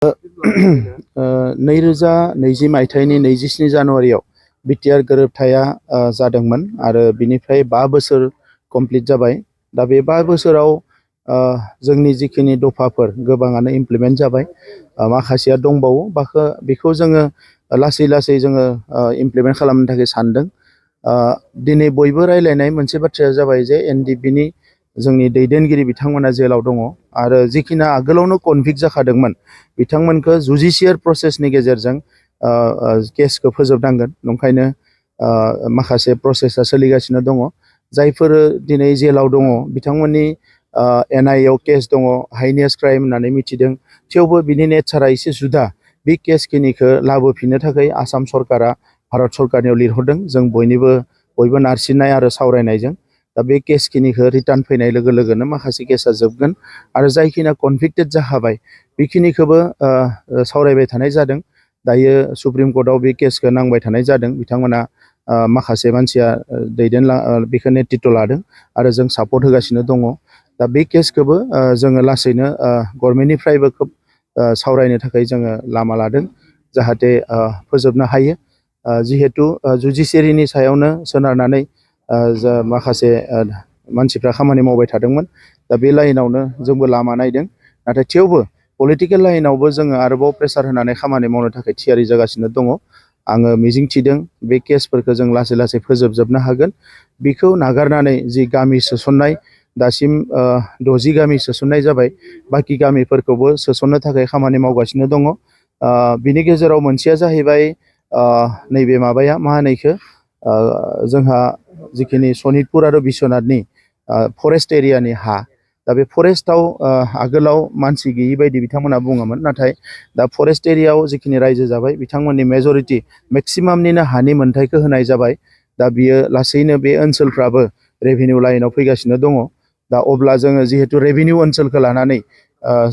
2020 मायथाइनि 27 जानुवारियाव बिटिआर गोरोबथाया जादोंमोन आरो बिनिफ्राय 5 बोसोर कमप्लिट जाबाय। दा बे 5 बोसोराव जोंनि जिखिनि दफाफोर गोबाङानो इमप्लिमेन्ट जाबाय, माखासेया दंबावो। बेखौ जोङो लासै जोङो इमप्लिमेन्ट खालामनो थाखाय सानदों। दिनै बयबो रायलायनाय मोनसे बाथ्राया जाबाय जे एनडिपिनि जोंनि दैदेनगिरि बिथांमोना जेलाव दङ आरो जिखिना आगोलावनो कनभिक्ट जाखादोंमोन बिथांमोनखौ जुडिशियेल प्रसेसनि गेजेरजों केसखौ फोजोबनांगोन। नंखायनो माखासे प्रसेसा सोलिगासिनो दङ। जायफोर दिनै जेलाव दङ बिथांमोननि एनआइएआव केस दङ, हाइनेस क्राइम होननानै मिथिदों। थेवबो बिनि नेचारा एसे जुदा। बे केसखिनिखौ लाबोफिननो थाखाय आसाम सरकारा भारत सरकारनियाव लिरहरदों। जों बयबो नारसिननाय आरो सावरायनायजों दा बे केसखिनिखौ रिटार्न फैनाय लोगो लोगोनो माखासे केसा जोबगोन आरो जायखिना कनभिक्टेड जाखाबाय बेखिनिखौबो सावरायबाय थानाय जादों। दायो सुप्रिम कर्टआव बे केसखौ नांबाय थानाय जादों। बिथांमोना माखासे मानसिया बेखौ नेतृत्व लादों आरो जों सापर्ट होगासिनो दङ। दा बे केसखौबो जोङो लासैनो गभर्नमेन्टनिफ्रायबो खोब सावरायनो थाखाय जोङो लामा लादों जाहाथे फोजोबनो हायो। जिहेतु जुडिसियारिनि सायावनो सोनारनानै माखासे मानसिफ्रा खामानि मावबाय थादोंमोन। दा बे लाइनावनो जोंबो लामा नायदों। नाथाय थेवबो पलिटिकेल लाइनावबो जोङो आरोबाव प्रेसार होनानै खामानि मावनो थाखाय थियारि जागासिनो दङ। आङो मिजिंथिदों बे केसफोरखौ जों लासै फोजोबजोबनो हागोन। बेखौ नागारनानै जि गामि सोसननाय, दासिम 60 गामि सोसननाय जाबाय, बाखि गामिफोरखौबो सोसननो थाखाय खामानि मावगासिनो दङ। बिनि गेजेराव मोनसेया जाहैबाय नैबे माबाया मा होनो इखो, जोंहा जिखिनि सनितपुर आरो बिश्वनाथनि फरेस्ट एरियानि हा। दा बे फरेस्टआव आगोलाव मानसि गैयि बायदि बिथांमोना बुङोमोन। नाथाय दा फरेस्ट एरियायाव जिखिनि रायजो जाबाय बिथांमोननि मेजरिटि मेक्सिमामनिनो हानि मोन्थायखौ होनाय जाबाय। दा बियो लासैनो बे ओनसोलफ्राबो रेभिनिउ लाइनाव फैगासिनो दङ। दा अब्ला जोङो जिहेतु रेभिनिउ ओनसोलखौ लानानै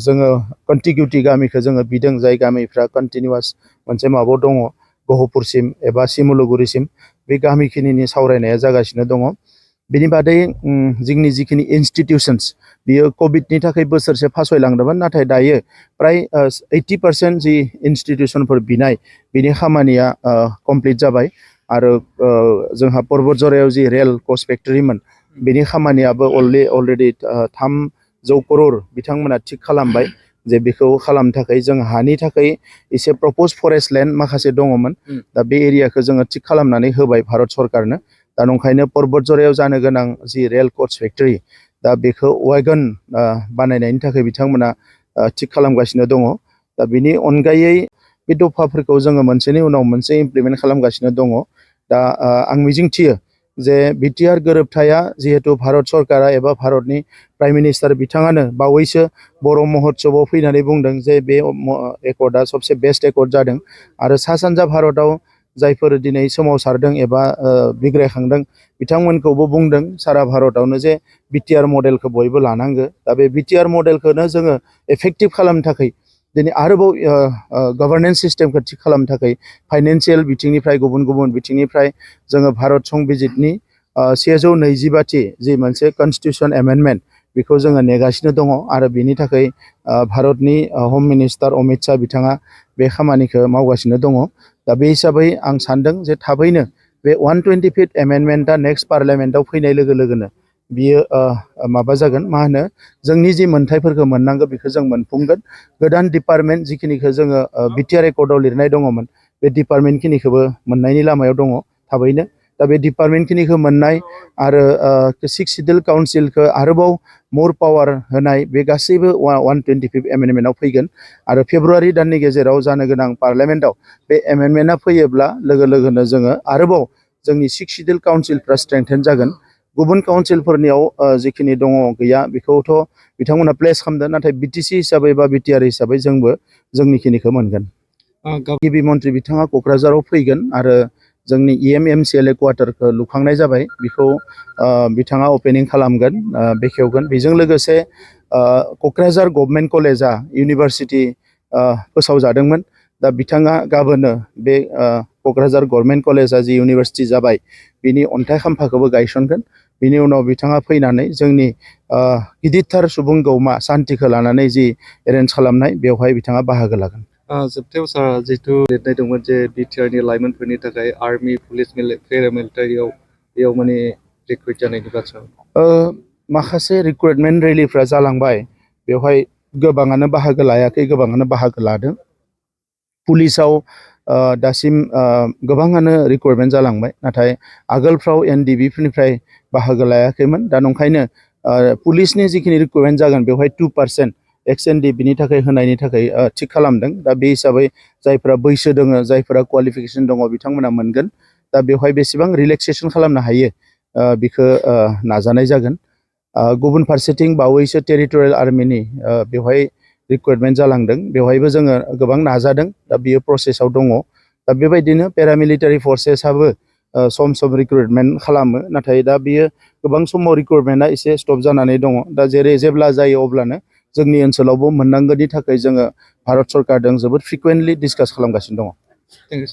जोङो कन्टिगिउटि गामिखौ जोङो बिदों, जाय गामिफ्रा कन्टिनिउवास मोनसे माबायाव दङ, गहपुरसिम एबा सिमुलुगुरिसिम बे गामिखिनिनि सावरायनाया जागासिनो दङ। बिनि बादै जोंनि जिखिनि इन्स्टिटिउसन्स बियो कभिडनि थाखाय बोसोरसे फासयलांदोंमोन। नाथाय दायो प्राय 80% जि इन्स्टिटिउसनफोर बिनाय बिनि खामानिया कमप्लिट जाबाय आरो जोंहा पर्बतझरायाव जि रेल कच फेक्टरिमोन बिनि खामानियाबो अलरेडि 300 करोड़ बिथांमोना थिग खालामबाय। जे बेखौ खालामनो थाखाय जों हानि थाखाय एसे प्रपज फरेस्ट लेन्ड माखासे दङमोन। दा बे एरियाखौ जोङो थिग खालामनानै होबाय भारत सरकारनो। दा नंखायनो पर्बतझरायाव जानो गोनां जि रेल कच फेक्टरि, दा बेखौ वागन बानायनायनि थाखाय बिथांमोना थिग खालामगासिनो दङ। दा बिनि अनगायै बे दफाफोरखौ जोङो मोनसेनि उनाव मोनसे इमप्लिमेन्ट खालामगासिनो दङ। दा आं मिजिंथियो जे बिटिआर गोरोबथाया जिहेतु भारत सरकारा एबा भारतनि प्राइम मिनिस्टार बिथाङानो बावैसो बर' महोत्सबआव फैनानै बुंदों जे बे एकर्डआ सबसे बेस्ट एकर्ड जादों आरो सा सानजा भारताव जायफोर दिनै सोमावसारदों एबा बिग्रायखांदों बिथांमोनखौबो बुंदों सारा भारतावनो जे बिटिआर मडेलखौ बयबो लानांगो। दा बे बिटिआर मडेलखौनो जोङो एफेक्टिभ खालामनो थाखाय दिनै आरोबाव गभर्नेन्स सिस्टेमखौ थिग खालामनो थाखाय फाइनेन्सियेल बिथिंनिफ्राय गुबुन बिथिंनिफ्राय जोङो भारत संबिजितनि 125थि जि मोनसे कनस्टिटिउसन एमेन्डमेन्ट बेखौ जोङो नेगासिनो दङ आरो बिनि थाखाय भारतनि हम मिनिस्टार अमित शाह बिथाङा बे खामानिखौ मावगासिनो दङ। दा बे हिसाबै आं सानदों जे थाबैनो बे 125th एमेन्डमेन्टआ नेक्स्ट पार्लियामेन्टआव फैनाय लोगो लोगोनो बियो माबा जागोन, मा होनो, जोंनि जि मोन्थायफोरखौ मोननांगौ बेखौ जों मोनफुंगोन। गोदान डिपार्टमेन्ट जिखिनिखौ जोङो बिटिआर एकर्डआव लिरनाय दङमोन बे डिपार्टमेन्टखिनिखौबो मोननायनि लामायाव दङ थाबैनो। दा बे डिपार्टमेन्टखिनिखौ मोननाय आरो 6th सिडिउल काउन्सिलखौ आरोबाव मोर पावार होनाय बे गासैबो 125th एमेन्डमेन्टआव फैगोन आरो फेब्रुवारि दाननि गेजेराव जानो गोनां पार्लियामेन्टआव बे एमेन्डमेन्टआ फैयोब्ला लोगो लोगोनो जोङो आरोबाव जोंनि 6th सिडिउल काउन्सिलफ्रा स्ट्रेंथेन जागोन। गुबुन काउन्सिलफोरनियाव जिखिनि दङ गैया बेखौथ' बिथांमोना प्लेस खालामदों, नाथाय बिटिसि हिसाबै बा बिटिआर हिसाबै जोंबो जोंनिखिनिखौ मोनगोन। गिबि मन्थ्रि बिथाङा क'क्राझाराव फैगोन आरो जोंनि EMCLA क्वार्टारखौ लुखांनाय जाबाय, बेखौ बिथाङा अपेनिं खालामगोन, बेखेवगोन। बेजों लोगोसे क'क्राझार गभर्नमेन्ट कलेजआ इउनिभारसिटि फोसावजादोंमोन। दा बिथाङा गाबोननो बे क'क्राझार गभर्नमेन्ट कलेजआ जि इउनिभारसिटि जाबाय बिनि अन्थाइ खाम्फाखौबो गायसनगोन। बिनि उनाव बिथाङा फैनानै जोंनि गिदिरथार सुबुं गौमा सान्थिखौ लानानै जि एरेन्ज खालामनाय बेवहाय बिथाङा बाहागो लागोन। जोबथायाव सार जिहेतु लिरनाय दंमोन जे बिटिआरनि लाइमोनफोरनि थाखाय आर्मि पुलिस पेरामिलिटारियाव बेयाव माने रिक्रुइट जानायनि बाथ्रा माखासे रिक्रुइटमेन्ट रेलिफ्रा जालांबाय बेवहाय गोबाङानो बाहागो लायाखै गोबाङानो बाहागो लादों। पुलिसाव दासिम गोबाङानो रिक्रुइटमेन्ट जालांबाय नाथाय आगोलफ्राव एनडिबिफोरनिफ्राय बाहागो लायाखैमोन दा नंखायनो पुलिसनि जिखिनि रिक्रुइटमेन्ट जागोन बेवहाय 2% एक्स एन डि बिनि थाखाय होनायनि थाखाय थिग खालामदों। दा बे हिसाबै जायफोरा बैसो दङ जायफोरा क्वालिफिकेसन दङ बिथांमोना मोनगोन। दा बेवहाय बेसेबां रिलेक्सेसन खालामनो हायो बेखौ नाजानाय जागोन। गुबुन फारसेथिं बावैसो टेरिटरियेल आर्मिनि बेवहाय रिक्रुइटमेन्ट जालांदों बेवहायबो जोङो गोबां नाजादों। दा बियो प्रसेसआव दङ। दा बेबायदिनो पेरामिलिटारि फर्सेसआबो सम सम रिक्रुइटमेन्ट खालामो नाथाय दा बियो गोबां समाव रिक्रुइटमेन्टआ एसे स्टप जानानै दङ। दा जेब्ला जायो अब्लानो जोंनि ओनसोलावबो मोननांगौनि थाखाय जोङो भारत सरकारजों जोबोद फ्रिकुवेन्टलि डिसकास खालामगासिनो दङ।